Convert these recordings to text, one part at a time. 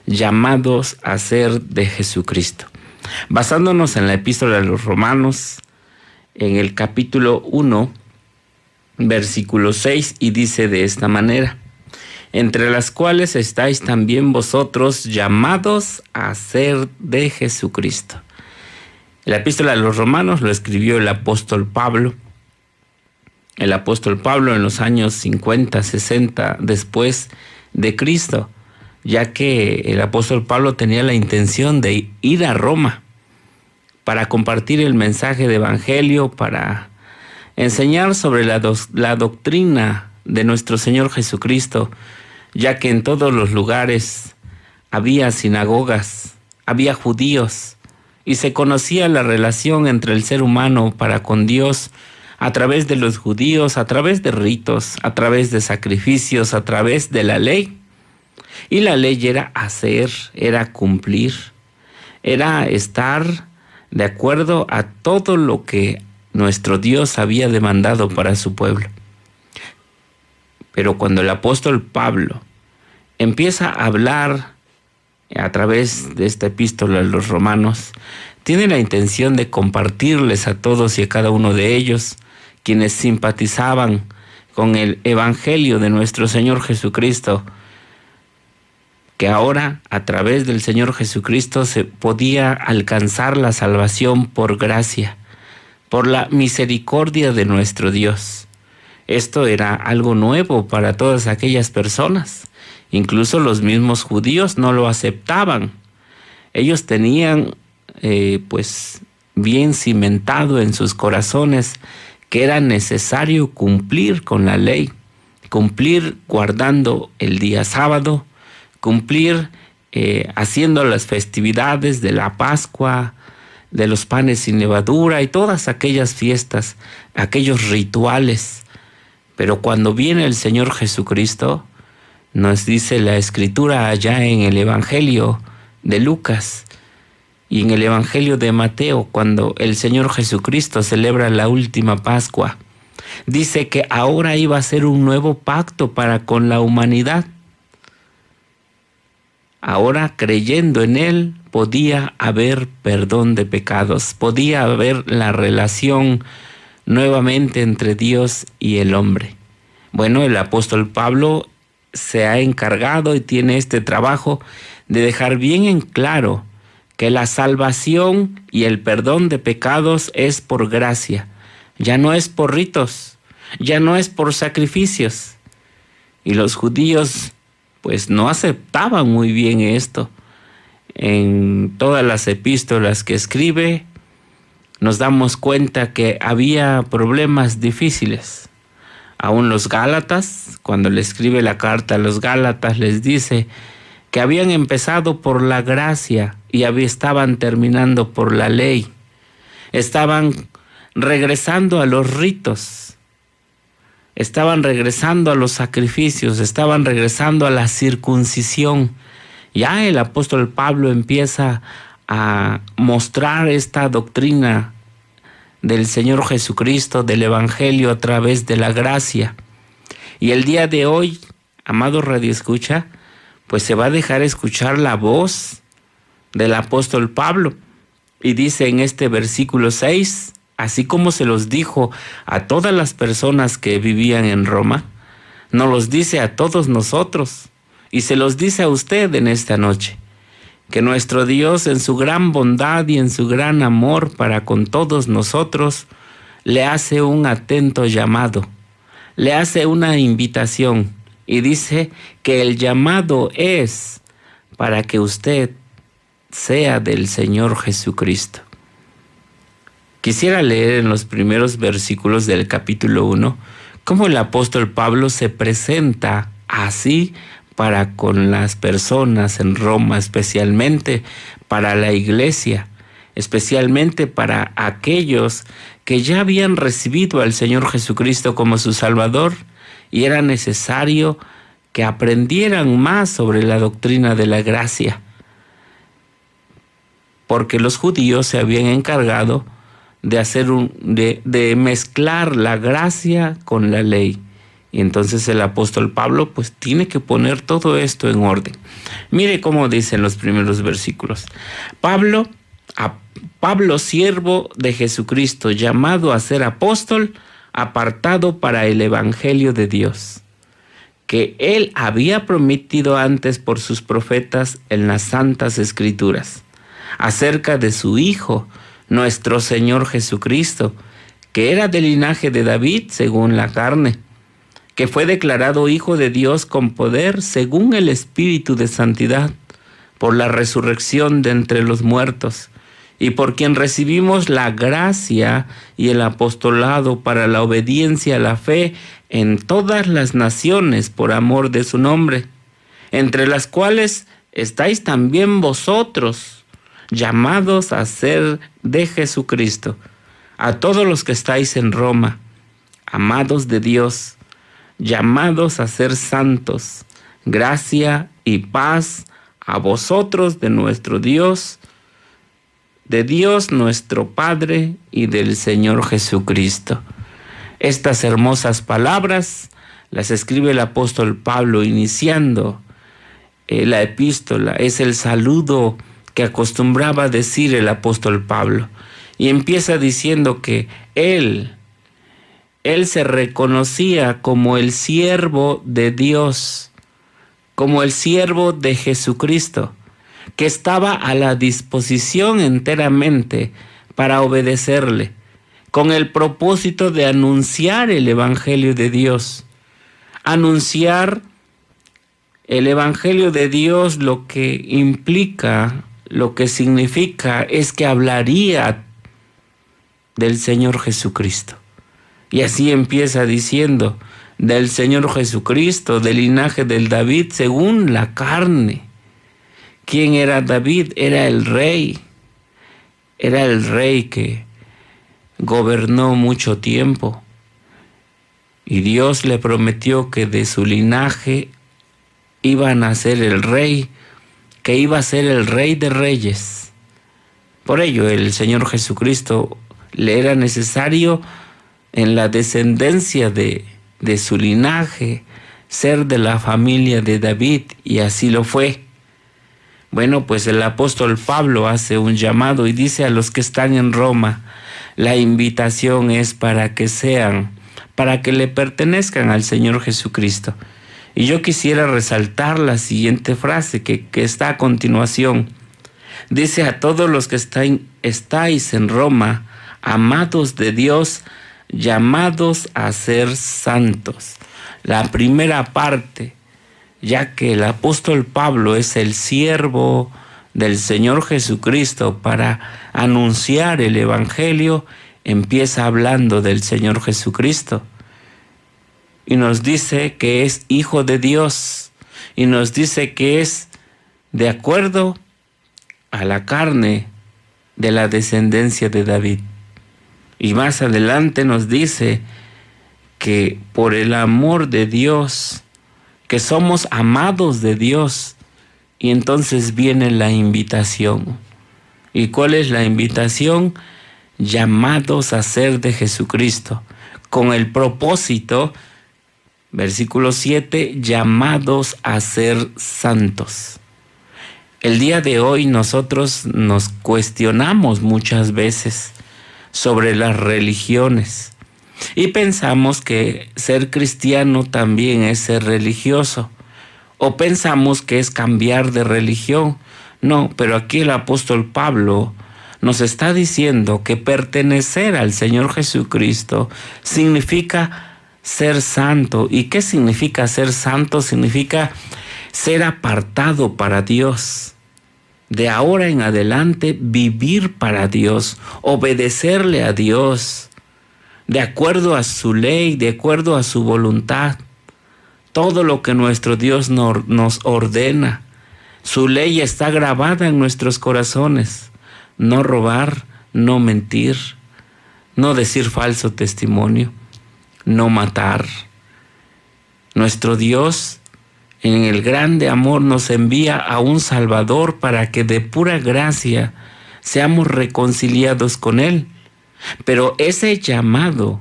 llamados a ser de Jesucristo. Basándonos en la epístola de los Romanos, en el capítulo 1, versículo 6, y dice de esta manera: entre las cuales estáis también vosotros llamados a ser de Jesucristo. La epístola de los Romanos lo escribió el apóstol Pablo. El apóstol Pablo en los años 50, 60 después de Cristo, ya que el apóstol Pablo tenía la intención de ir a Roma para compartir el mensaje de evangelio, para enseñar sobre la doctrina de nuestro Señor Jesucristo, ya que en todos los lugares había sinagogas, había judíos, y se conocía la relación entre el ser humano para con Dios a través de los judíos, a través de ritos, a través de sacrificios, a través de la ley. Y la ley era hacer, era cumplir, era estar de acuerdo a todo lo que nuestro Dios había demandado para su pueblo. Pero cuando el apóstol Pablo empieza a hablar a través de esta epístola a los romanos, tiene la intención de compartirles a todos y a cada uno de ellos, quienes simpatizaban con el evangelio de nuestro Señor Jesucristo, que ahora a través del Señor Jesucristo se podía alcanzar la salvación por gracia, por la misericordia de nuestro Dios. Esto era algo nuevo para todas aquellas personas. Incluso los mismos judíos no lo aceptaban. Ellos tenían bien cimentado en sus corazones que era necesario cumplir con la ley, cumplir guardando el día sábado, cumplir haciendo las festividades de la Pascua, de los panes sin levadura y todas aquellas fiestas, aquellos rituales. Pero cuando viene el Señor Jesucristo, nos dice la Escritura allá en el Evangelio de Lucas y en el Evangelio de Mateo, cuando el Señor Jesucristo celebra la última Pascua, dice que ahora iba a ser un nuevo pacto para con la humanidad. Ahora, creyendo en Él, podía haber perdón de pecados, podía haber la relación nuevamente entre Dios y el hombre. Bueno, el apóstol Pablo se ha encargado y tiene este trabajo de dejar bien en claro que la salvación y el perdón de pecados es por gracia, ya no es por ritos, ya no es por sacrificios. Y los judíos pues no aceptaban muy bien esto. En todas las epístolas que escribe nos damos cuenta que había problemas difíciles. Aún los Gálatas, cuando le escribe la carta a los Gálatas, les dice que habían empezado por la gracia y estaban terminando por la ley. Estaban regresando a los ritos, estaban regresando a los sacrificios, estaban regresando a la circuncisión. Ya el apóstol Pablo empieza a mostrar esta doctrina del Señor Jesucristo, del Evangelio a través de la gracia. Y el día de hoy, amado radioescucha, pues se va a dejar escuchar la voz del apóstol Pablo. Y dice en este versículo 6, así como se los dijo a todas las personas que vivían en Roma, nos los dice a todos nosotros y se los dice a usted en esta noche. Que nuestro Dios, en su gran bondad y en su gran amor para con todos nosotros, le hace un atento llamado, le hace una invitación y dice que el llamado es para que usted sea del Señor Jesucristo. Quisiera leer en los primeros versículos del capítulo 1 cómo el apóstol Pablo se presenta así para con las personas en Roma, especialmente para la iglesia, especialmente para aquellos que ya habían recibido al Señor Jesucristo como su Salvador y era necesario que aprendieran más sobre la doctrina de la gracia, porque los judíos se habían encargado de mezclar la gracia con la ley Y entonces el apóstol Pablo pues tiene que poner todo esto en orden. Mire cómo dicen los primeros versículos. Pablo, siervo de Jesucristo, llamado a ser apóstol, apartado para el evangelio de Dios, que él había prometido antes por sus profetas en las santas escrituras, acerca de su Hijo, nuestro Señor Jesucristo, que era del linaje de David según la carne, que fue declarado Hijo de Dios con poder según el Espíritu de Santidad, por la resurrección de entre los muertos, y por quien recibimos la gracia y el apostolado para la obediencia a la fe en todas las naciones por amor de su nombre, entre las cuales estáis también vosotros, llamados a ser de Jesucristo, a todos los que estáis en Roma, amados de Dios, llamados a ser santos, gracia y paz a vosotros de nuestro Dios, de Dios nuestro Padre y del Señor Jesucristo. Estas hermosas palabras las escribe el apóstol Pablo iniciando la epístola. Es el saludo que acostumbraba decir el apóstol Pablo. Y empieza diciendo que él se reconocía como el siervo de Dios, como el siervo de Jesucristo, que estaba a la disposición enteramente para obedecerle, con el propósito de anunciar el evangelio de Dios. Anunciar el evangelio de Dios lo que implica, lo que significa es que hablaría del Señor Jesucristo. Y así empieza diciendo, del Señor Jesucristo, del linaje del David según la carne. ¿Quién era David? Era el rey que gobernó mucho tiempo. Y Dios le prometió que de su linaje iba a nacer el rey, que iba a ser el rey de reyes. Por ello, el Señor Jesucristo le era necesario en la descendencia de su linaje ser de la familia de David, y así lo fue. Bueno, pues el apóstol Pablo hace un llamado y dice a los que están en Roma, la invitación es para que le pertenezcan al Señor Jesucristo. Y yo quisiera resaltar la siguiente frase que está a continuación. Dice, a todos los que estáis en Roma, amados de Dios, llamados a ser santos. La primera parte, ya que el apóstol Pablo es el siervo del Señor Jesucristo para anunciar el evangelio, empieza hablando del Señor Jesucristo. Y nos dice que es Hijo de Dios, y nos dice que es de acuerdo a la carne de la descendencia de David. Y más adelante nos dice que por el amor de Dios, que somos amados de Dios. Y entonces viene la invitación. ¿Y cuál es la invitación? Llamados a ser de Jesucristo, con el propósito, versículo 7, llamados a ser santos. El día de hoy nosotros nos cuestionamos muchas veces sobre las religiones y pensamos que ser cristiano también es ser religioso, o pensamos que es cambiar de religión. No, pero aquí el apóstol Pablo nos está diciendo que pertenecer al Señor Jesucristo significa ser santo. ¿Y qué significa ser santo? Significa ser apartado para Dios. De ahora en adelante, vivir para Dios, obedecerle a Dios, de acuerdo a su ley, de acuerdo a su voluntad. Todo lo que nuestro Dios nos ordena. Su ley está grabada en nuestros corazones. No robar, no mentir, no decir falso testimonio, no matar. Nuestro Dios, en el grande amor, nos envía a un Salvador para que de pura gracia seamos reconciliados con Él. Pero ese llamado,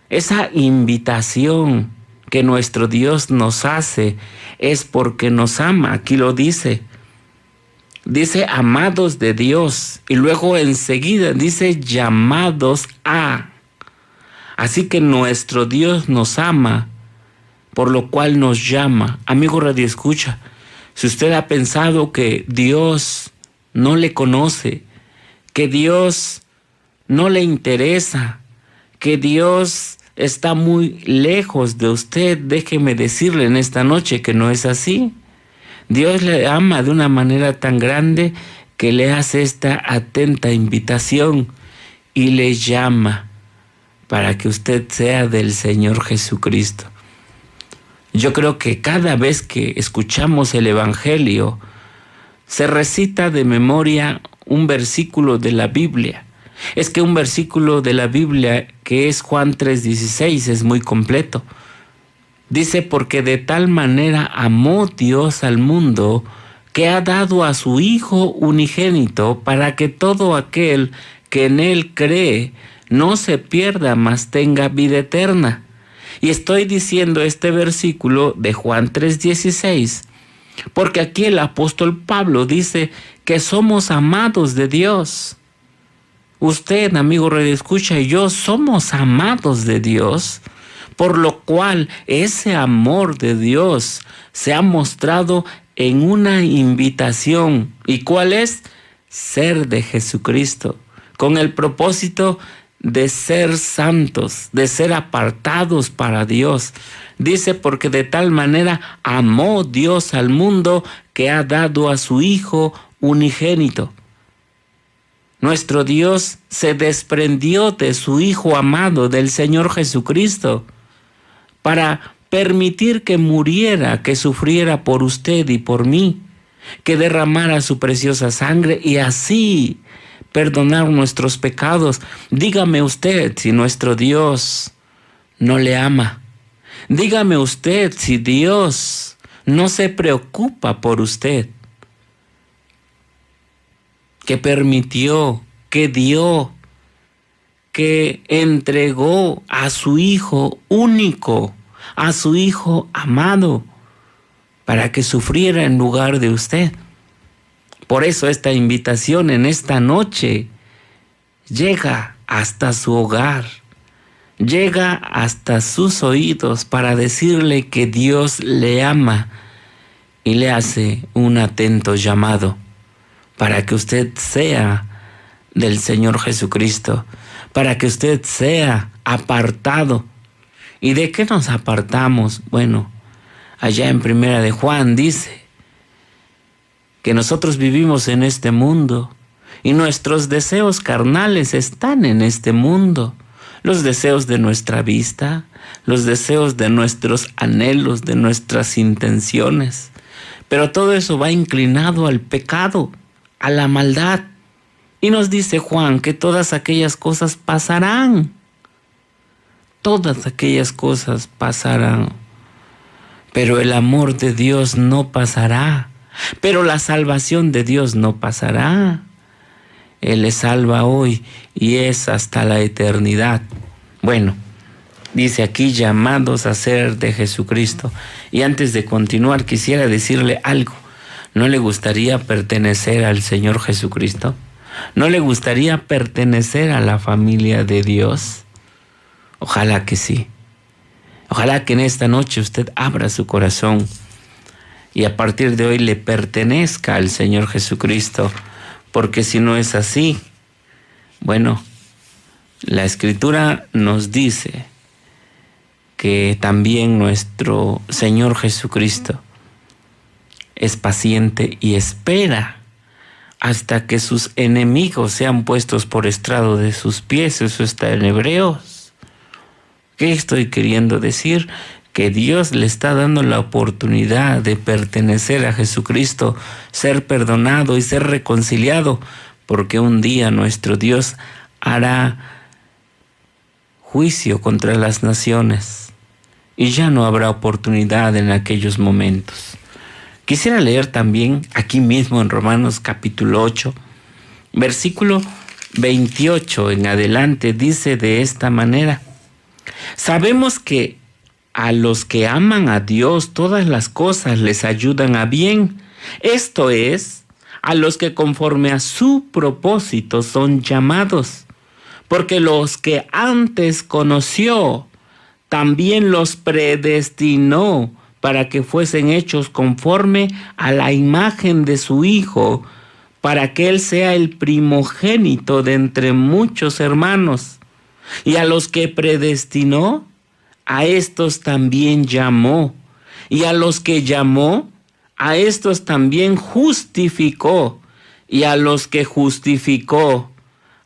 esa invitación que nuestro Dios nos hace es porque nos ama. Aquí lo dice. Dice amados de Dios y luego enseguida dice llamados a. Así que nuestro Dios nos ama, por lo cual nos llama. Amigo Radio Escucha, si usted ha pensado que Dios no le conoce, que Dios no le interesa, que Dios está muy lejos de usted, déjeme decirle en esta noche que no es así. Dios le ama de una manera tan grande que le hace esta atenta invitación y le llama para que usted sea del Señor Jesucristo. Yo creo que cada vez que escuchamos el Evangelio, se recita de memoria un versículo de la Biblia. Es que un versículo de la Biblia que es Juan 3:16 es muy completo. Dice, porque de tal manera amó Dios al mundo que ha dado a su Hijo unigénito para que todo aquel que en Él cree no se pierda, mas tenga vida eterna. Y estoy diciendo este versículo de Juan 3:16 porque aquí el apóstol Pablo dice que somos amados de Dios. Usted, amigo Radio Escucha, y yo somos amados de Dios, por lo cual ese amor de Dios se ha mostrado en una invitación. ¿Y cuál es? Ser de Jesucristo, con el propósito de ser santos, de ser apartados para Dios. Dice, porque de tal manera amó Dios al mundo que ha dado a su Hijo unigénito. Nuestro Dios se desprendió de su Hijo amado, del Señor Jesucristo, para permitir que muriera, que sufriera por usted y por mí, que derramara su preciosa sangre y así perdonar nuestros pecados. Dígame usted si nuestro Dios no le ama. Dígame usted si Dios no se preocupa por usted, que permitió, que dio, que entregó a su Hijo único, a su Hijo amado, para que sufriera en lugar de usted. Por eso esta invitación en esta noche llega hasta su hogar, llega hasta sus oídos para decirle que Dios le ama y le hace un atento llamado para que usted sea del Señor Jesucristo, para que usted sea apartado. ¿Y de qué nos apartamos? Bueno, allá en Primera de Juan dice que nosotros vivimos en este mundo y nuestros deseos carnales están en este mundo. Los deseos de nuestra vista, los deseos de nuestros anhelos, de nuestras intenciones. Pero todo eso va inclinado al pecado, a la maldad. Y nos dice Juan que todas aquellas cosas pasarán. Todas aquellas cosas pasarán. Pero el amor de Dios no pasará. Pero la salvación de Dios no pasará. Él le salva hoy y es hasta la eternidad. Bueno, dice aquí llamados a ser de Jesucristo. Y antes de continuar quisiera decirle algo. ¿No le gustaría pertenecer al Señor Jesucristo? ¿No le gustaría pertenecer a la familia de Dios? Ojalá que sí. Ojalá que en esta noche usted abra su corazón y a partir de hoy le pertenezca al Señor Jesucristo, porque si no es así, bueno, la Escritura nos dice que también nuestro Señor Jesucristo es paciente y espera hasta que sus enemigos sean puestos por estrado de sus pies. Eso está en Hebreos. ¿Qué estoy queriendo decir? Que Dios le está dando la oportunidad de pertenecer a Jesucristo, ser perdonado y ser reconciliado, porque un día nuestro Dios hará juicio contra las naciones y ya no habrá oportunidad en aquellos momentos. Quisiera leer también aquí mismo en Romanos capítulo 8, versículo 28 en adelante, dice de esta manera: sabemos que a los que aman a Dios, todas las cosas les ayudan a bien. Esto es, a los que conforme a su propósito son llamados. Porque los que antes conoció, también los predestinó para que fuesen hechos conforme a la imagen de su Hijo, para que Él sea el primogénito de entre muchos hermanos. Y a los que predestinó, a estos también llamó. Y a los que llamó, a estos también justificó. Y a los que justificó,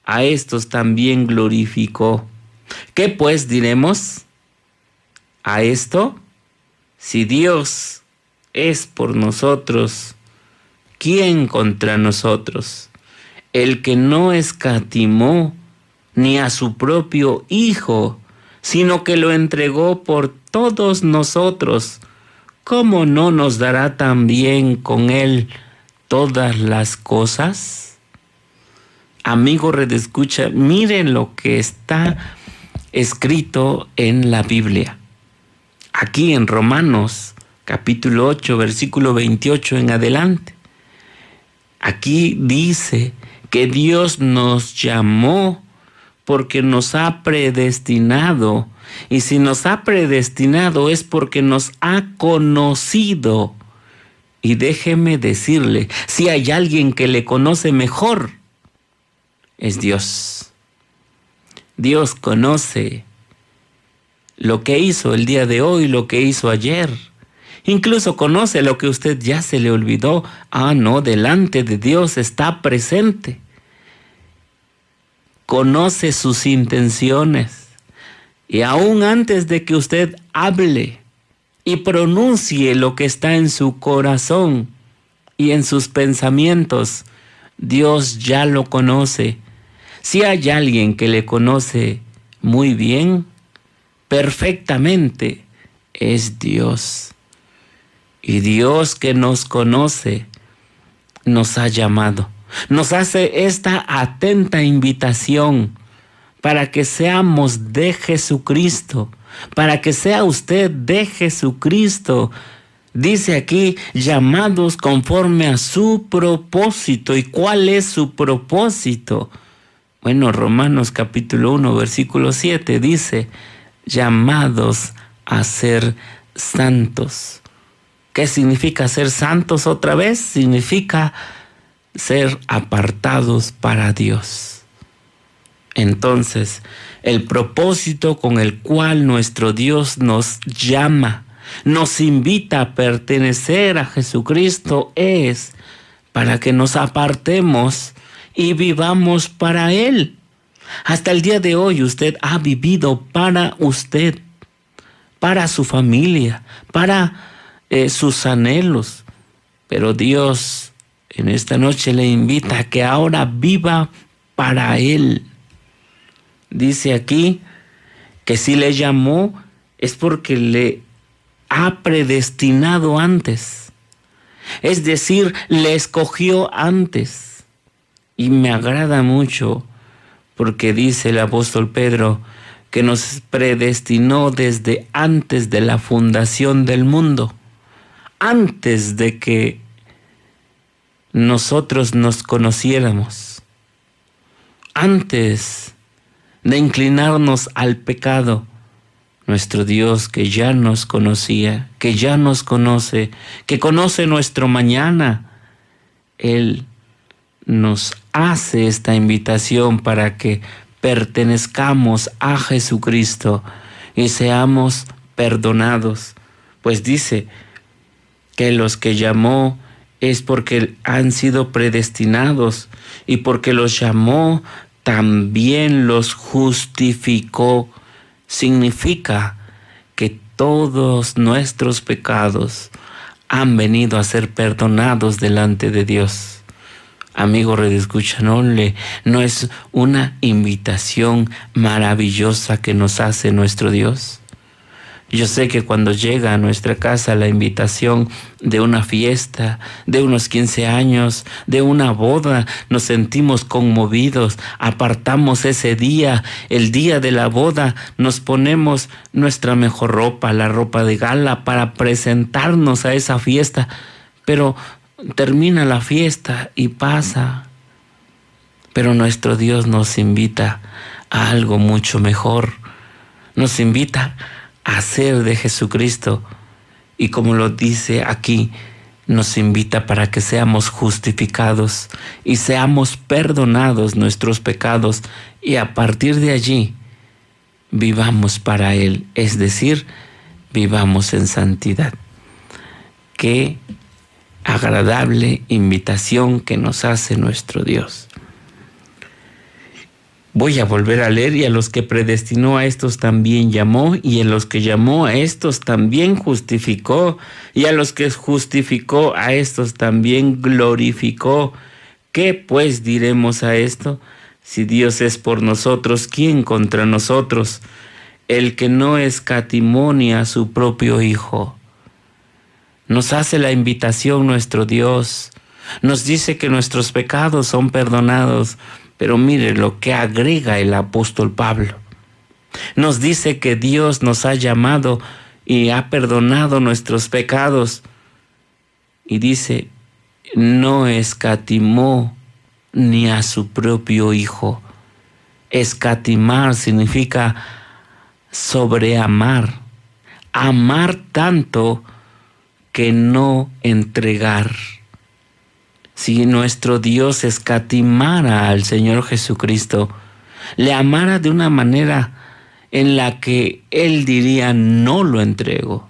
a estos también glorificó. ¿Qué pues diremos a esto? Si Dios es por nosotros, ¿quién contra nosotros? El que no escatimó ni a su propio Hijo, sino que lo entregó por todos nosotros, ¿cómo no nos dará también con Él todas las cosas? Amigo redescucha, miren lo que está escrito en la Biblia. Aquí en Romanos, capítulo 8, versículo 28 en adelante. Aquí dice que Dios nos llamó porque nos ha predestinado. Y si nos ha predestinado es porque nos ha conocido. Y déjeme decirle, si hay alguien que le conoce mejor, es Dios. Dios conoce lo que hizo el día de hoy, lo que hizo ayer. Incluso conoce lo que usted ya se le olvidó. No, delante de Dios está presente. Conoce sus intenciones. Y aún antes de que usted hable y pronuncie lo que está en su corazón y en sus pensamientos, Dios ya lo conoce. Si hay alguien que le conoce muy bien, perfectamente, es Dios. Y Dios que nos conoce, nos ha llamado. Nos hace esta atenta invitación para que seamos de Jesucristo, para que sea usted de Jesucristo. Dice aquí, llamados conforme a su propósito. ¿Y cuál es su propósito? Bueno, Romanos capítulo 1, versículo 7 dice, llamados a ser santos. ¿Qué significa ser santos otra vez? Significa ser apartados para Dios. Entonces, el propósito con el cual nuestro Dios nos llama, nos invita a pertenecer a Jesucristo es para que nos apartemos y vivamos para Él. Hasta el día de hoy usted ha vivido para usted, para su familia, para sus anhelos. Pero Dios en esta noche le invita a que ahora viva para Él. Dice aquí que si le llamó es porque le ha predestinado antes. Es decir, le escogió antes. Y me agrada mucho porque dice el apóstol Pedro que nos predestinó desde antes de la fundación del mundo. Antes de que nosotros nos conociéramos. Antes de inclinarnos al pecado, nuestro Dios que ya nos conocía, que ya nos conoce, que conoce nuestro mañana, Él nos hace esta invitación para que pertenezcamos a Jesucristo y seamos perdonados. Pues dice que los que llamó es porque han sido predestinados y porque los llamó también los justificó. Significa que todos nuestros pecados han venido a ser perdonados delante de Dios. Amigo redescucha, no es una invitación maravillosa que nos hace nuestro Dios. Yo sé que cuando llega a nuestra casa la invitación de una fiesta, de unos 15 años, de una boda, nos sentimos conmovidos, apartamos ese día, el día de la boda, nos ponemos nuestra mejor ropa, la ropa de gala, para presentarnos a esa fiesta, pero termina la fiesta y pasa. Pero nuestro Dios nos invita a algo mucho mejor, nos invita a hacer de Jesucristo, y como lo dice aquí, nos invita para que seamos justificados y seamos perdonados nuestros pecados, y a partir de allí vivamos para Él, es decir, vivamos en santidad. Qué agradable invitación que nos hace nuestro Dios. Voy a volver a leer: y a los que predestinó a estos también llamó, y a los que llamó a estos también justificó, y a los que justificó a estos también glorificó. ¿Qué pues diremos a esto? Si Dios es por nosotros, ¿quién contra nosotros? El que no escatimó ni a su propio Hijo. Nos hace la invitación nuestro Dios, nos dice que nuestros pecados son perdonados. Pero mire lo que agrega el apóstol Pablo. Nos dice que Dios nos ha llamado y ha perdonado nuestros pecados. Y dice, no escatimó ni a su propio Hijo. Escatimar significa sobreamar, amar tanto que no entregar. Si nuestro Dios escatimara al Señor Jesucristo, le amara de una manera en la que Él diría, no lo entrego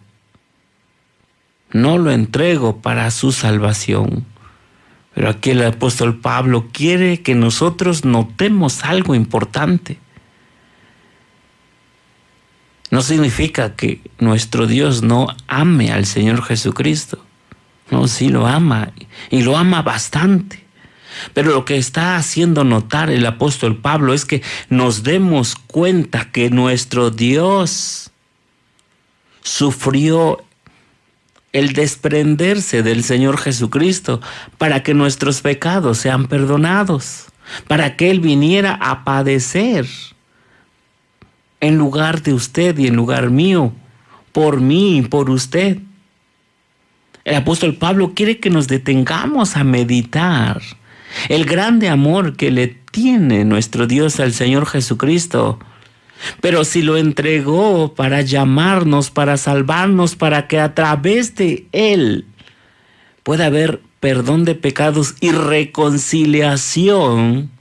para su salvación. Pero aquí el apóstol Pablo quiere que nosotros notemos algo importante. No significa que nuestro Dios no ame al Señor Jesucristo. No, sí lo ama, y lo ama bastante. Pero lo que está haciendo notar el apóstol Pablo es que nos demos cuenta que nuestro Dios sufrió el desprenderse del Señor Jesucristo para que nuestros pecados sean perdonados, para que Él viniera a padecer en lugar de usted y en lugar mío, por mí y por usted. El apóstol Pablo quiere que nos detengamos a meditar el grande amor que le tiene nuestro Dios al Señor Jesucristo. Pero si lo entregó para llamarnos, para salvarnos, para que a través de Él pueda haber perdón de pecados y reconciliación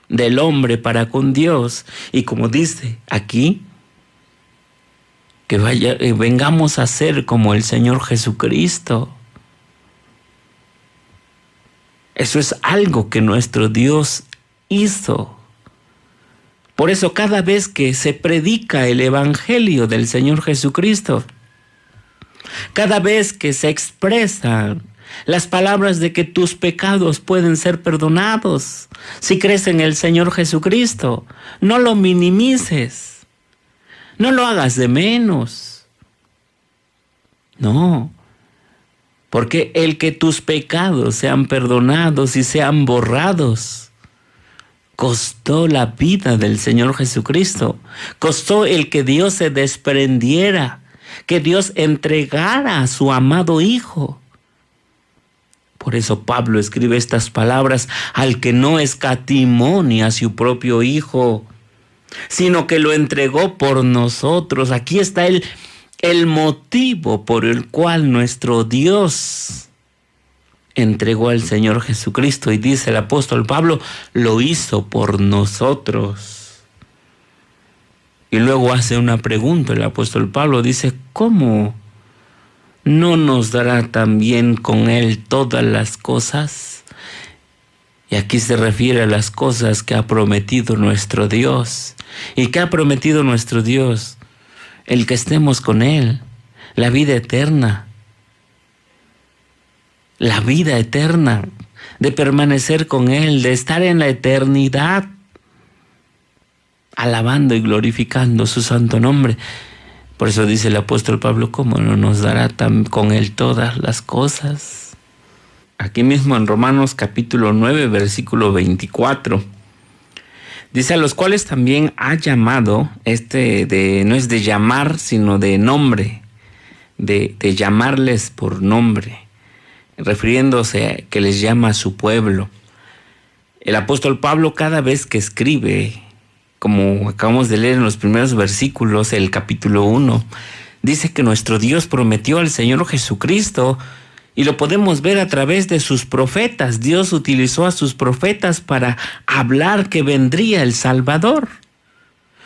del hombre para con Dios. Y como dice aquí, que vengamos a ser como el Señor Jesucristo. Eso es algo que nuestro Dios hizo. Por eso cada vez que se predica el Evangelio del Señor Jesucristo, cada vez que se expresan las palabras de que tus pecados pueden ser perdonados si crees en el Señor Jesucristo, no lo minimices. No lo hagas de menos. No, porque el que tus pecados sean perdonados y sean borrados costó la vida del Señor Jesucristo. Costó el que Dios se desprendiera, que Dios entregara a su amado Hijo. Por eso Pablo escribe estas palabras: al que no escatimó ni a su propio Hijo, sino que lo entregó por nosotros. Aquí está el motivo por el cual nuestro Dios entregó al Señor Jesucristo. Y dice el apóstol Pablo, lo hizo por nosotros. Y luego hace una pregunta el apóstol Pablo, dice, ¿cómo no nos dará también con Él todas las cosas? Y aquí se refiere a las cosas que ha prometido nuestro Dios. ¿Y qué ha prometido nuestro Dios? El que estemos con Él, la vida eterna. La vida eterna, de permanecer con Él, de estar en la eternidad, alabando y glorificando su santo nombre. Por eso dice el apóstol Pablo, ¿cómo no nos dará con Él todas las cosas? Aquí mismo en Romanos capítulo 9, versículo 24. Dice, a los cuales también ha llamado, no es de llamar, sino de nombre, de llamarles por nombre, refiriéndose a que les llama a su pueblo. El apóstol Pablo, cada vez que escribe, como acabamos de leer en los primeros versículos, el capítulo 1, dice que nuestro Dios prometió al Señor Jesucristo, y lo podemos ver a través de sus profetas. Dios utilizó a sus profetas para hablar que vendría el Salvador.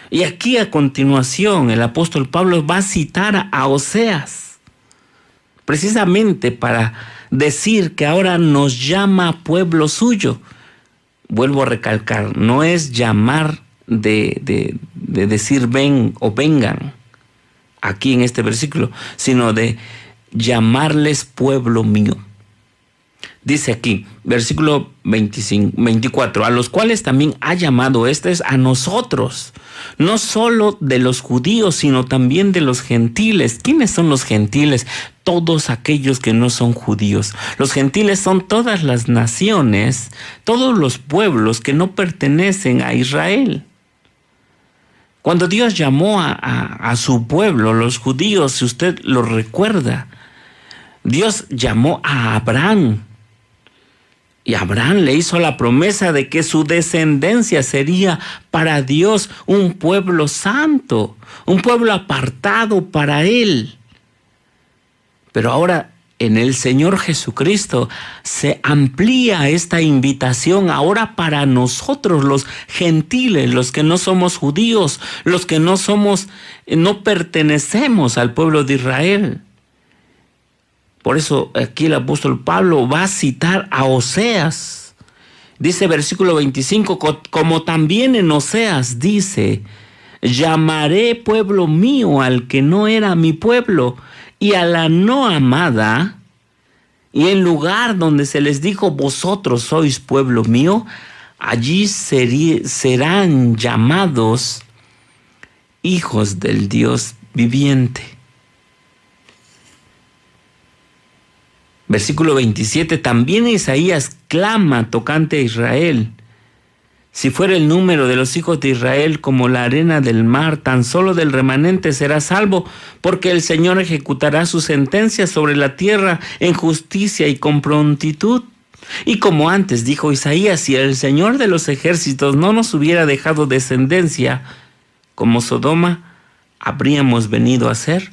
Y aquí a continuación el apóstol Pablo va a citar a Oseas, precisamente para decir que ahora nos llama pueblo suyo. Vuelvo a recalcar, no es llamar de decir ven o vengan aquí en este versículo, sino de llamarles pueblo mío. Dice aquí, versículo 24, a los cuales también ha llamado a nosotros, no solo de los judíos, sino también de los gentiles. ¿Quiénes son los gentiles? Todos aquellos que no son judíos. Los gentiles son todas las naciones, todos los pueblos que no pertenecen a Israel. Cuando Dios llamó a su pueblo, los judíos, si usted lo recuerda, Dios llamó a Abraham. Y Abraham le hizo la promesa de que su descendencia sería para Dios un pueblo santo, un pueblo apartado para Él. Pero ahora en el Señor Jesucristo se amplía esta invitación ahora para nosotros, los gentiles, los que no somos judíos, los que no pertenecemos al pueblo de Israel. Por eso aquí el apóstol Pablo va a citar a Oseas. Dice versículo 25, como también en Oseas dice, llamaré pueblo mío al que no era mi pueblo, y a la no amada, y en lugar donde se les dijo, vosotros sois pueblo mío, allí serán llamados hijos del Dios viviente. Versículo 27, también Isaías clama tocante a Israel. Si fuera el número de los hijos de Israel como la arena del mar, tan solo del remanente será salvo, porque el Señor ejecutará su sentencia sobre la tierra en justicia y con prontitud. Y como antes dijo Isaías, si el Señor de los ejércitos no nos hubiera dejado descendencia, como Sodoma habríamos venido a ser,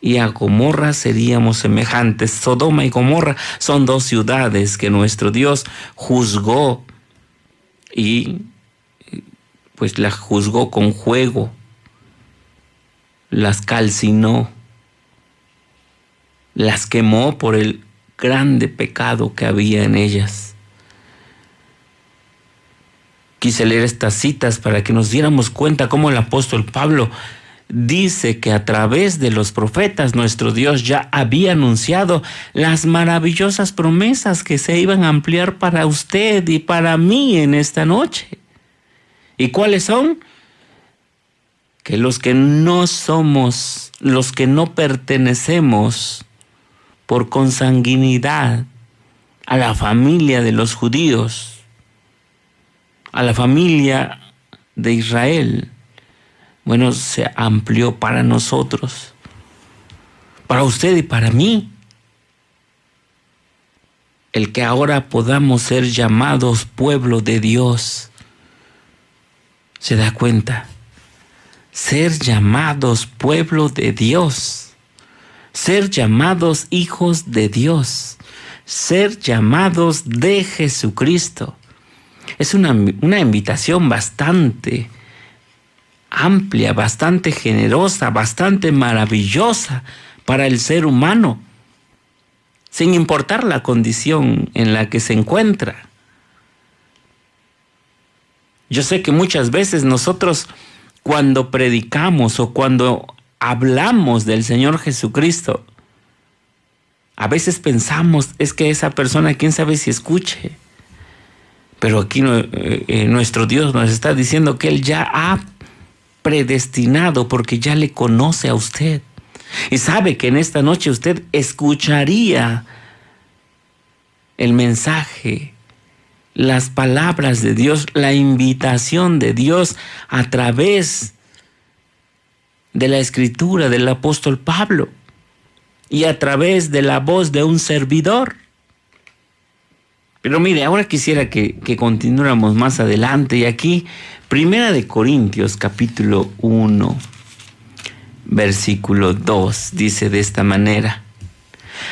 y a Gomorra seríamos semejantes. Sodoma y Gomorra son dos ciudades que nuestro Dios juzgó, y pues las juzgó con fuego, las calcinó, las quemó por el grande pecado que había en ellas. Quise leer estas citas para que nos diéramos cuenta cómo el apóstol Pablo dice que a través de los profetas nuestro Dios ya había anunciado las maravillosas promesas que se iban a ampliar para usted y para mí en esta noche. ¿Y cuáles son? Que los que no somos, los que no pertenecemos por consanguinidad a la familia de los judíos, a la familia de Israel, bueno, se amplió para nosotros, para usted y para mí, el que ahora podamos ser llamados pueblo de Dios. ¿Se da cuenta? Ser llamados pueblo de Dios, ser llamados hijos de Dios, ser llamados de Jesucristo. Es una invitación bastante amplia, bastante generosa, bastante maravillosa para el ser humano, sin importar la condición en la que se encuentra. Yo sé que muchas veces nosotros, cuando predicamos o cuando hablamos del Señor Jesucristo, a veces pensamos, es que esa persona, quién sabe si escuche. Pero aquí nuestro Dios nos está diciendo que Él ya ha predestinado porque ya le conoce a usted. Y sabe que en esta noche usted escucharía el mensaje, las palabras de Dios, la invitación de Dios a través de la escritura del apóstol Pablo y a través de la voz de un servidor. Pero mire, ahora quisiera que continuáramos más adelante, y aquí, 1 Corintios capítulo 1, versículo 2, dice de esta manera: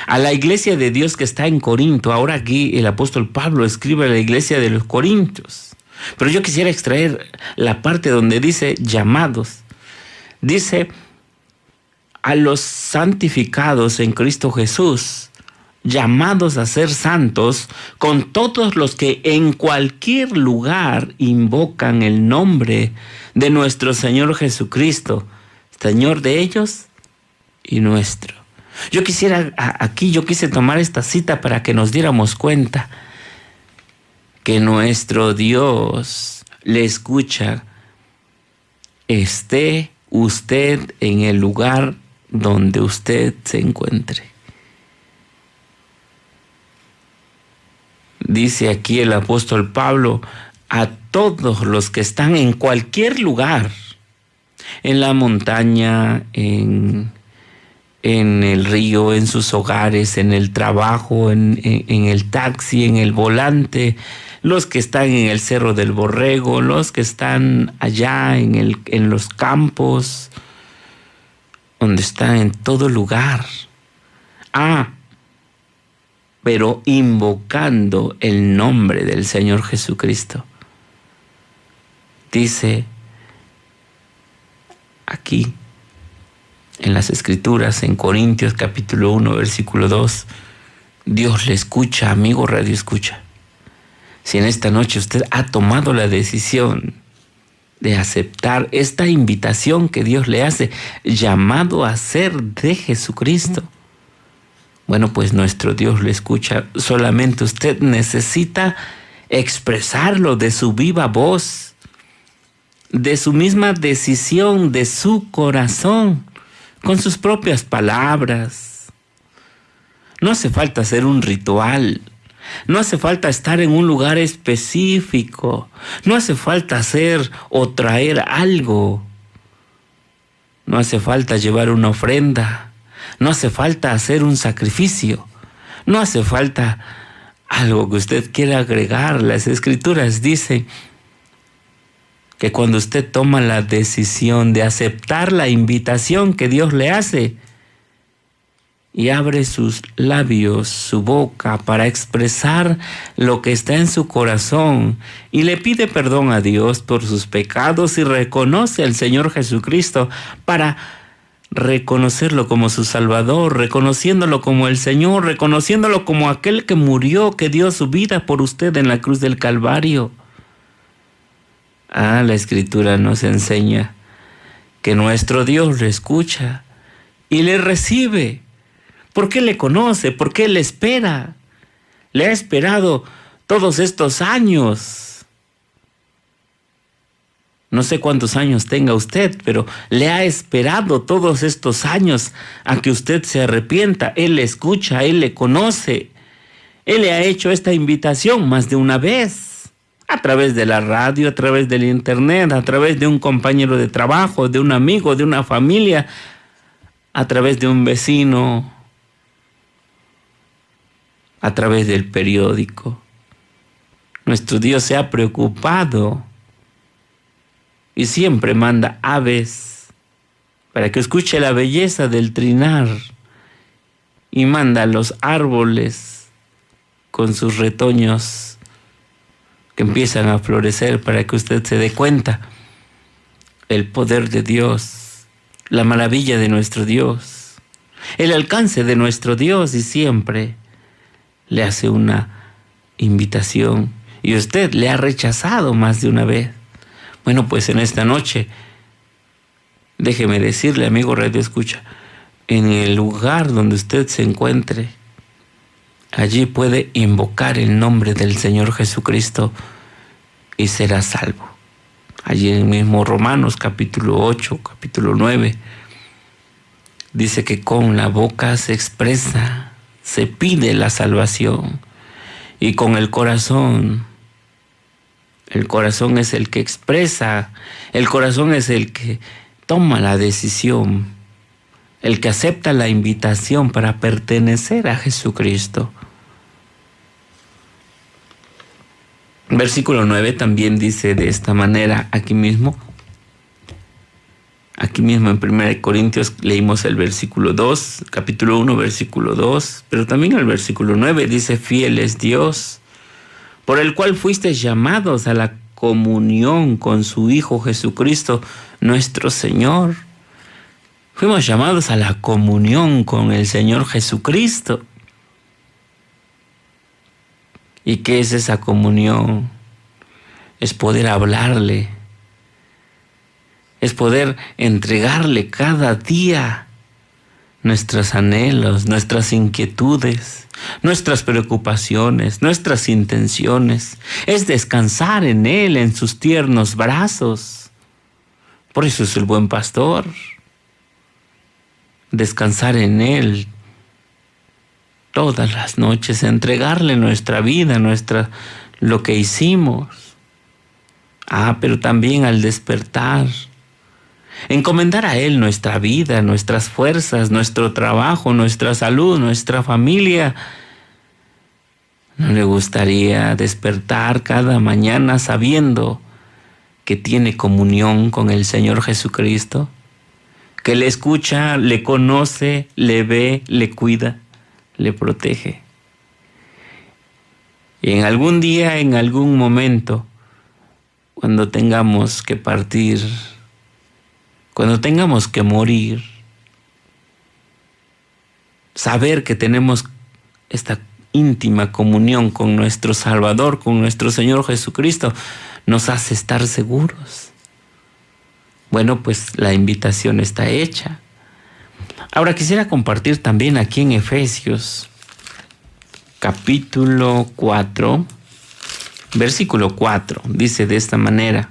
a la iglesia de Dios que está en Corinto. Ahora aquí el apóstol Pablo escribe a la iglesia de los Corintios, pero yo quisiera extraer la parte donde dice llamados. Dice: a los santificados en Cristo Jesús, llamados a ser santos, con todos los que en cualquier lugar invocan el nombre de nuestro Señor Jesucristo, Señor de ellos y nuestro. Yo quise tomar esta cita para que nos diéramos cuenta que nuestro Dios le escucha, esté usted en el lugar donde usted se encuentre. Dice aquí el apóstol Pablo: a todos los que están en cualquier lugar, en la montaña, en el río, en sus hogares, en el trabajo, en el taxi, en el volante, los que están en el Cerro del Borrego, los que están allá en los campos, donde están en todo lugar. Pero invocando el nombre del Señor Jesucristo. Dice aquí en las Escrituras, en Corintios capítulo 1, versículo 2, Dios le escucha, amigo Radio Escucha. Si en esta noche usted ha tomado la decisión de aceptar esta invitación que Dios le hace, llamado a ser de Jesucristo, bueno, pues nuestro Dios le escucha. Solamente usted necesita expresarlo de su viva voz, de su misma decisión, de su corazón, con sus propias palabras. No hace falta hacer un ritual. No hace falta estar en un lugar específico. No hace falta hacer o traer algo. No hace falta llevar una ofrenda. No hace falta hacer un sacrificio. No hace falta algo que usted quiera agregar. Las Escrituras dicen que cuando usted toma la decisión de aceptar la invitación que Dios le hace y abre sus labios, su boca, para expresar lo que está en su corazón y le pide perdón a Dios por sus pecados y reconoce al Señor Jesucristo para reconocerlo como su Salvador, reconociéndolo como el Señor, reconociéndolo como aquel que murió, que dio su vida por usted en la cruz del Calvario. La Escritura nos enseña que nuestro Dios le escucha y le recibe, porque le conoce, porque le espera. Le ha esperado todos estos años. No sé cuántos años tenga usted, pero le ha esperado todos estos años a que usted se arrepienta. Él le escucha, Él le conoce. Él le ha hecho esta invitación más de una vez, a través de la radio, a través del internet, a través de un compañero de trabajo, de un amigo, de una familia, a través de un vecino, a través del periódico. Nuestro Dios se ha preocupado y siempre manda aves para que escuche la belleza del trinar, y manda los árboles con sus retoños que empiezan a florecer para que usted se dé cuenta el poder de Dios, la maravilla de nuestro Dios, el alcance de nuestro Dios, y siempre le hace una invitación y usted le ha rechazado más de una vez. Bueno, pues en esta noche, déjeme decirle, amigo Radio Escucha, en el lugar donde usted se encuentre, allí puede invocar el nombre del Señor Jesucristo y será salvo. Allí en mismo Romanos capítulo 8, capítulo 9, dice que con la boca se expresa, se pide la salvación, y con el corazón es el que expresa, el corazón es el que toma la decisión, el que acepta la invitación para pertenecer a Jesucristo. Versículo 9 también dice de esta manera, aquí mismo en 1 Corintios leímos el versículo 2, capítulo 1, versículo 2, pero también el versículo 9 dice, fiel es Dios, por el cual fuisteis llamados a la comunión con su Hijo Jesucristo, nuestro Señor. Fuimos llamados a la comunión con el Señor Jesucristo. ¿Y qué es esa comunión? Es poder hablarle, es poder entregarle cada día nuestros anhelos, nuestras inquietudes, nuestras preocupaciones, nuestras intenciones. Es descansar en Él, en sus tiernos brazos. Por eso es el buen pastor. Descansar en Él todas las noches, entregarle nuestra vida, lo que hicimos. Pero también al despertar, encomendar a Él nuestra vida, nuestras fuerzas, nuestro trabajo, nuestra salud, nuestra familia. ¿No le gustaría despertar cada mañana sabiendo que tiene comunión con el Señor Jesucristo? Que le escucha, le conoce, le ve, le cuida, le protege. Y en algún día, en algún momento, cuando tengamos que partir, cuando tengamos que morir, saber que tenemos esta íntima comunión con nuestro Salvador, con nuestro Señor Jesucristo, nos hace estar seguros. Bueno, pues la invitación está hecha. Ahora quisiera compartir también aquí en Efesios, capítulo 4, versículo 4, dice de esta manera.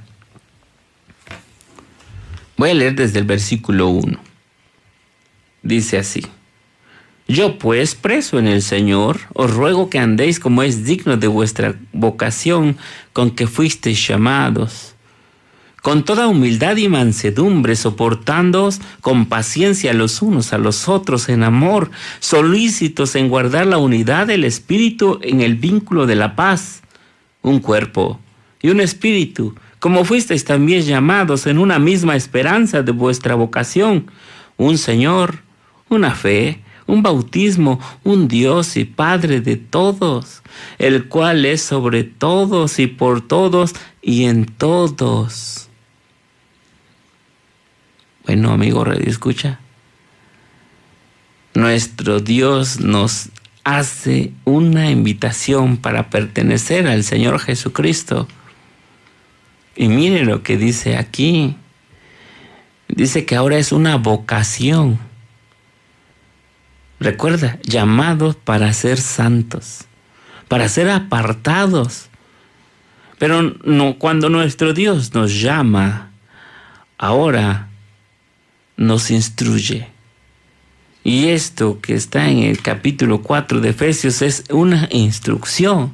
Voy a leer desde el versículo 1. Dice así. Yo pues, preso en el Señor, os ruego que andéis como es digno de vuestra vocación con que fuisteis llamados, con toda humildad y mansedumbre, soportándoos con paciencia los unos a los otros en amor, solícitos en guardar la unidad del Espíritu en el vínculo de la paz, un cuerpo y un espíritu, como fuisteis también llamados en una misma esperanza de vuestra vocación, un Señor, una fe, un bautismo, un Dios y Padre de todos, el cual es sobre todos y por todos y en todos. Bueno, amigo Radio Escucha, nuestro Dios nos hace una invitación para pertenecer al Señor Jesucristo. Y mire lo que dice aquí. Dice que ahora es una vocación. Recuerda, llamados para ser santos, para ser apartados. Pero no, cuando nuestro Dios nos llama, ahora nos instruye. Y esto que está en el capítulo 4 de Efesios es una instrucción.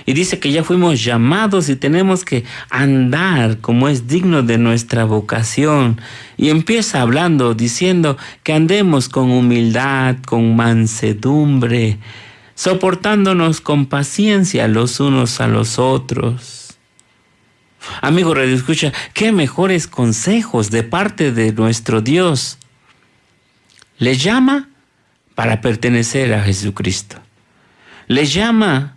Y dice que ya fuimos llamados y tenemos que andar como es digno de nuestra vocación. Y empieza hablando, diciendo que andemos con humildad, con mansedumbre, soportándonos con paciencia los unos a los otros. Amigo Radio Escucha, qué mejores consejos de parte de nuestro Dios. Le llama para pertenecer a Jesucristo. Le llama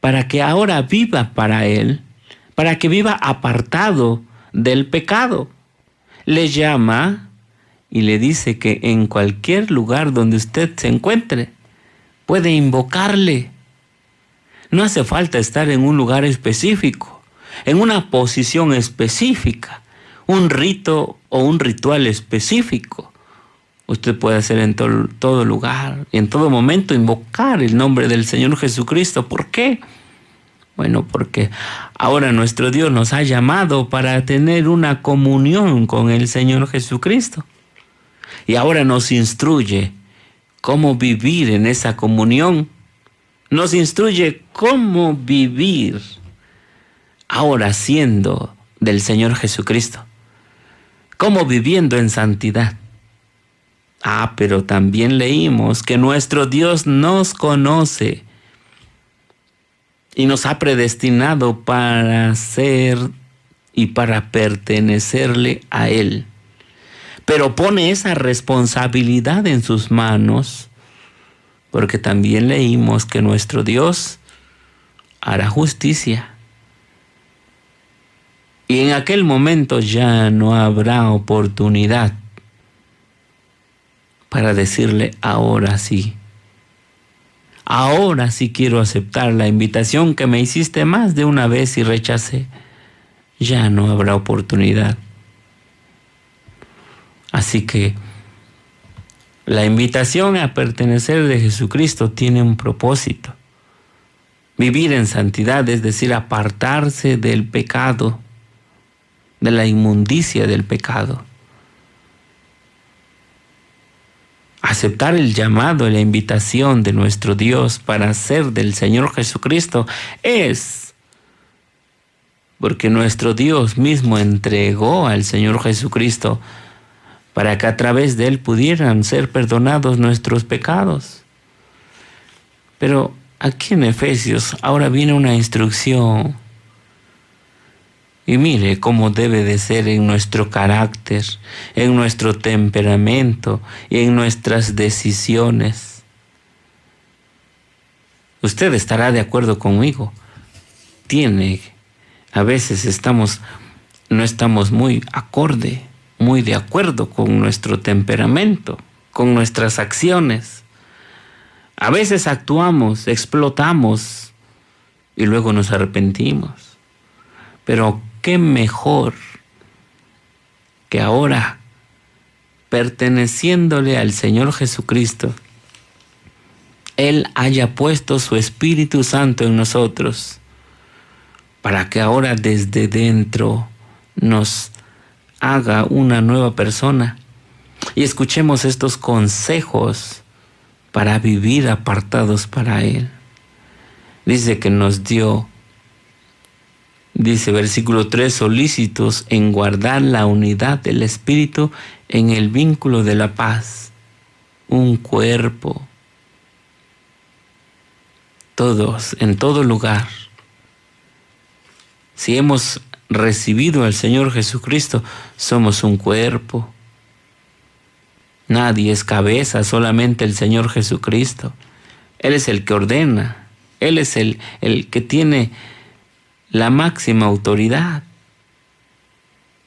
para que ahora viva para Él, para que viva apartado del pecado. Le llama y le dice que en cualquier lugar donde usted se encuentre, puede invocarle. No hace falta estar en un lugar específico, en una posición específica, un rito o un ritual específico. Usted puede hacer en todo lugar, en todo momento, invocar el nombre del Señor Jesucristo. ¿Por qué? Bueno, porque ahora nuestro Dios nos ha llamado para tener una comunión con el Señor Jesucristo. Y ahora nos instruye cómo vivir en esa comunión. Nos instruye cómo vivir ahora siendo del Señor Jesucristo. Cómo viviendo en santidad. Pero también leímos que nuestro Dios nos conoce y nos ha predestinado para ser y para pertenecerle a Él. Pero pone esa responsabilidad en sus manos, porque también leímos que nuestro Dios hará justicia. Y en aquel momento ya no habrá oportunidad para decirle ahora sí. Ahora sí quiero aceptar la invitación que me hiciste más de una vez y rechacé. Ya no habrá oportunidad. Así que la invitación a pertenecer de Jesucristo tiene un propósito. Vivir en santidad, es decir, apartarse del pecado, de la inmundicia del pecado. Aceptar el llamado y la invitación de nuestro Dios para ser del Señor Jesucristo es porque nuestro Dios mismo entregó al Señor Jesucristo para que a través de Él pudieran ser perdonados nuestros pecados. Pero aquí en Efesios ahora viene una instrucción. Y mire cómo debe de ser en nuestro carácter, en nuestro temperamento y en nuestras decisiones. Usted estará de acuerdo conmigo. A veces no estamos muy de acuerdo con nuestro temperamento, con nuestras acciones. A veces actuamos, explotamos y luego nos arrepentimos. Pero qué mejor que ahora, perteneciéndole al Señor Jesucristo, Él haya puesto su Espíritu Santo en nosotros, para que ahora desde dentro nos haga una nueva persona. Y escuchemos estos consejos para vivir apartados para Él. Dice que nos dio, dice versículo 3, solícitos en guardar la unidad del Espíritu en el vínculo de la paz. Un cuerpo. Todos, en todo lugar. Si hemos recibido al Señor Jesucristo, somos un cuerpo. Nadie es cabeza, solamente el Señor Jesucristo. Él es el que ordena. Él es el que tiene la máxima autoridad.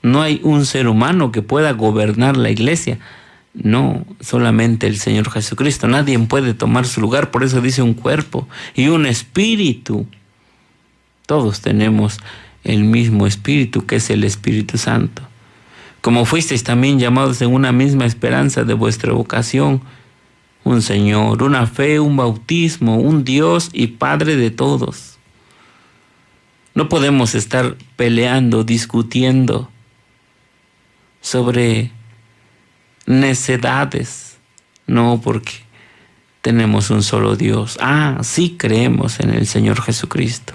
No hay un ser humano que pueda gobernar la iglesia. No, solamente el Señor Jesucristo. Nadie puede tomar su lugar, por eso dice un cuerpo y un espíritu. Todos tenemos el mismo espíritu, que es el Espíritu Santo. Como fuisteis también llamados en una misma esperanza de vuestra vocación, un Señor, una fe, un bautismo, un Dios y Padre de todos. No podemos estar peleando, discutiendo sobre necedades. No, porque tenemos un solo Dios. Sí creemos en el Señor Jesucristo.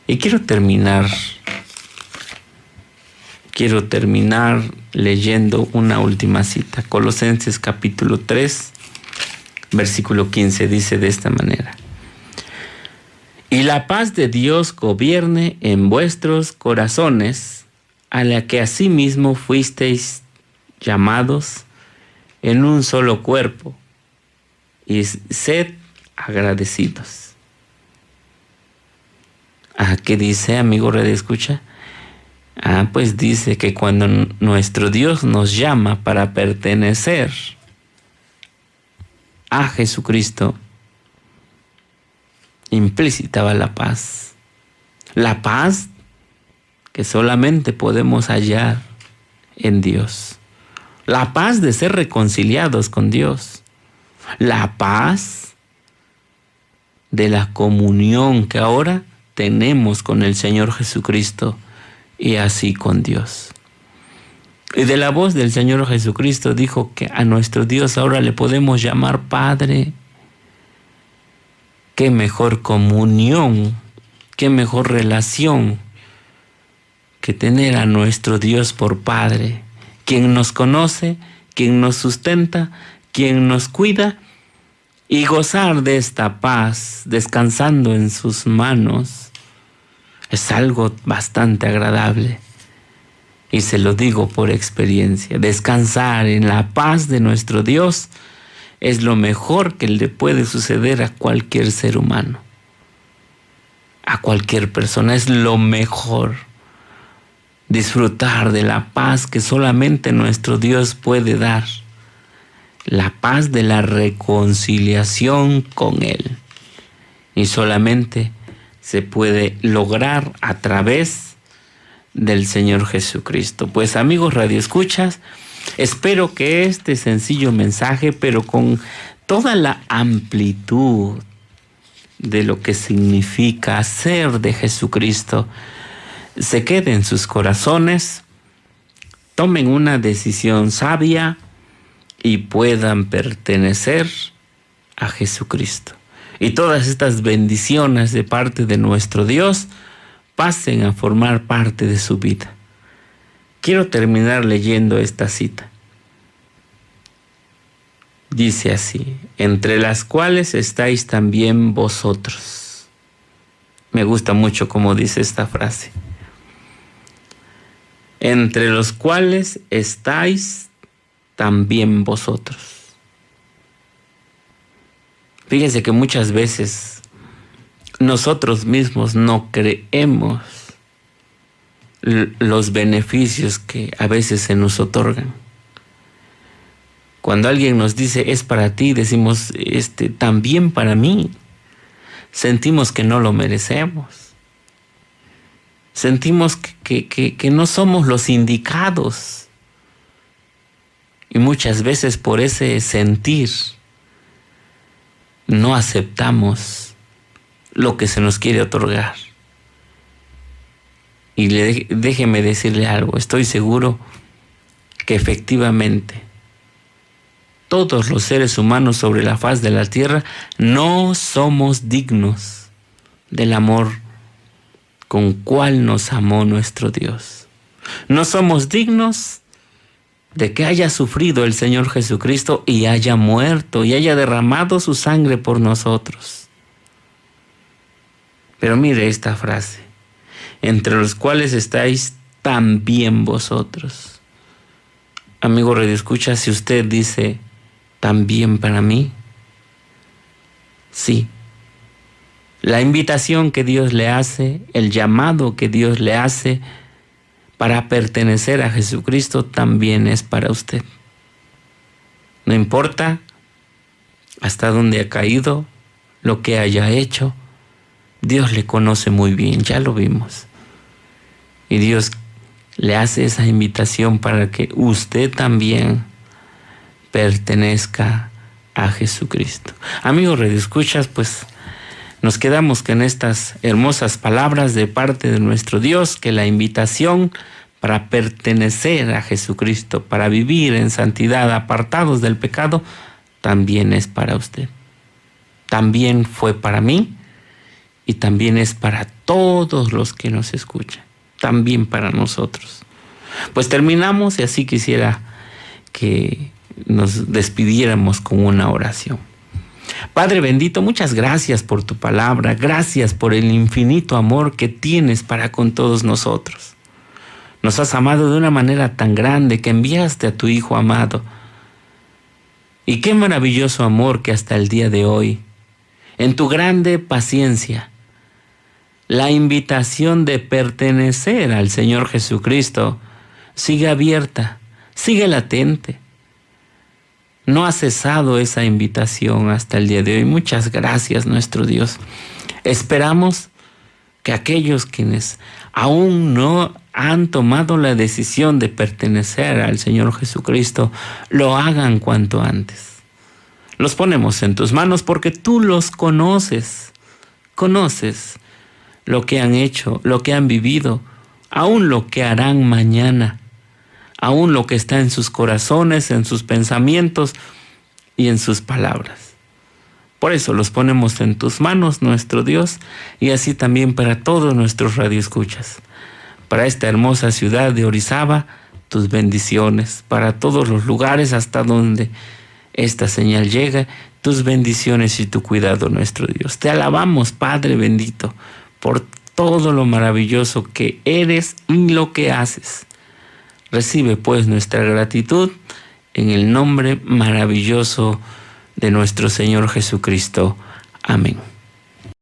Y quiero terminar leyendo una última cita. Colosenses capítulo 3, versículo 15, dice de esta manera: y la paz de Dios gobierne en vuestros corazones, a la que asimismo fuisteis llamados en un solo cuerpo, y sed agradecidos. ¿Qué dice, amigo Radio Escucha? Pues dice que cuando nuestro Dios nos llama para pertenecer a Jesucristo, implícita va la paz. La paz que solamente podemos hallar en Dios. La paz de ser reconciliados con Dios. La paz de la comunión que ahora tenemos con el Señor Jesucristo y así con Dios. Y de la voz del Señor Jesucristo dijo que a nuestro Dios ahora le podemos llamar Padre. Qué mejor comunión, qué mejor relación que tener a nuestro Dios por Padre, quien nos conoce, quien nos sustenta, quien nos cuida, y gozar de esta paz descansando en sus manos es algo bastante agradable. Y se lo digo por experiencia, descansar en la paz de nuestro Dios es lo mejor que le puede suceder a cualquier ser humano, a cualquier persona, es lo mejor. Disfrutar de la paz que solamente nuestro Dios puede dar, la paz de la reconciliación con Él. Y solamente se puede lograr a través del Señor Jesucristo. Pues amigos radioescuchas, espero que este sencillo mensaje, pero con toda la amplitud de lo que significa ser de Jesucristo, se quede en sus corazones, tomen una decisión sabia y puedan pertenecer a Jesucristo. Y todas estas bendiciones de parte de nuestro Dios pasen a formar parte de su vida. Quiero terminar leyendo esta cita. Dice así: entre las cuales estáis también vosotros. Me gusta mucho cómo dice esta frase. Entre los cuales estáis también vosotros. Fíjense que muchas veces nosotros mismos no creemos los beneficios que a veces se nos otorgan. Cuando alguien nos dice es para ti, decimos también para mí. Sentimos que no lo merecemos. Sentimos que no somos los indicados. Y muchas veces por ese sentir no aceptamos lo que se nos quiere otorgar. Y déjeme decirle algo, estoy seguro que efectivamente todos los seres humanos sobre la faz de la tierra no somos dignos del amor con cual nos amó nuestro Dios. No somos dignos de que haya sufrido el Señor Jesucristo y haya muerto y haya derramado su sangre por nosotros. Pero mire esta frase: entre los cuales estáis también vosotros. Amigo radioescucha, si usted dice también para mí, sí. La invitación que Dios le hace, el llamado que Dios le hace para pertenecer a Jesucristo también es para usted. No importa hasta dónde ha caído, lo que haya hecho, Dios le conoce muy bien, ya lo vimos. Y Dios le hace esa invitación para que usted también pertenezca a Jesucristo. Amigos radioescuchas, pues nos quedamos con estas hermosas palabras de parte de nuestro Dios, que la invitación para pertenecer a Jesucristo, para vivir en santidad, apartados del pecado, también es para usted. También fue para mí y también es para todos los que nos escuchan, también para nosotros. Pues terminamos y así quisiera que nos despidiéramos con una oración. Padre bendito, muchas gracias por tu palabra, gracias por el infinito amor que tienes para con todos nosotros. Nos has amado de una manera tan grande que enviaste a tu Hijo amado. Y qué maravilloso amor que hasta el día de hoy, en tu grande paciencia, la invitación de pertenecer al Señor Jesucristo sigue abierta, sigue latente. No ha cesado esa invitación hasta el día de hoy. Muchas gracias, nuestro Dios. Esperamos que aquellos quienes aún no han tomado la decisión de pertenecer al Señor Jesucristo lo hagan cuanto antes. Los ponemos en tus manos porque tú los conoces. Conoces lo que han hecho, lo que han vivido, aún lo que harán mañana, aún lo que está en sus corazones, en sus pensamientos y en sus palabras. Por eso los ponemos en tus manos, nuestro Dios, y así también para todos nuestros radioescuchas. Para esta hermosa ciudad de Orizaba, tus bendiciones. Para todos los lugares hasta donde esta señal llega, tus bendiciones y tu cuidado, nuestro Dios. Te alabamos, Padre bendito, por todo lo maravilloso que eres y lo que haces. Recibe pues nuestra gratitud en el nombre maravilloso de nuestro Señor Jesucristo. Amén.